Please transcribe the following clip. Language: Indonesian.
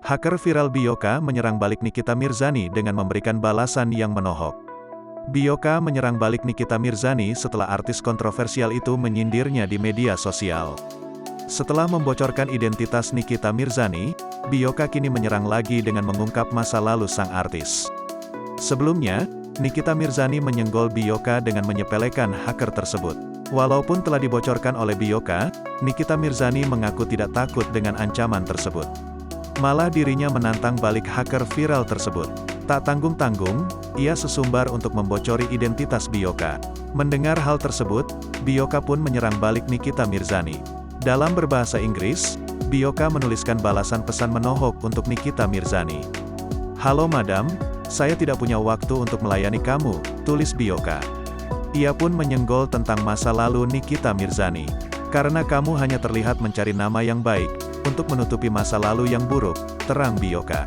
Hacker viral Bioka menyerang balik Nikita Mirzani dengan memberikan balasan yang menohok. Bioka menyerang balik Nikita Mirzani setelah artis kontroversial itu menyindirnya di media sosial. Setelah membocorkan identitas Nikita Mirzani, Bioka kini menyerang lagi dengan mengungkap masa lalu sang artis. Sebelumnya, Nikita Mirzani menyenggol Bioka dengan menyepelekan hacker tersebut. Walaupun telah dibocorkan oleh Bioka, Nikita Mirzani mengaku tidak takut dengan ancaman tersebut. Malah dirinya menantang balik hacker viral tersebut. Tak tanggung-tanggung, ia sesumbar untuk membocori identitas Bioka. Mendengar hal tersebut, Bioka pun menyerang balik Nikita Mirzani. Dalam berbahasa Inggris, Bioka menuliskan balasan pesan menohok untuk Nikita Mirzani. "Halo madam, saya tidak punya waktu untuk melayani kamu," tulis Bioka. Ia pun menyenggol tentang masa lalu Nikita Mirzani. "Karena kamu hanya terlihat mencari nama yang baik, untuk menutupi masa lalu yang buruk," terang Bioka.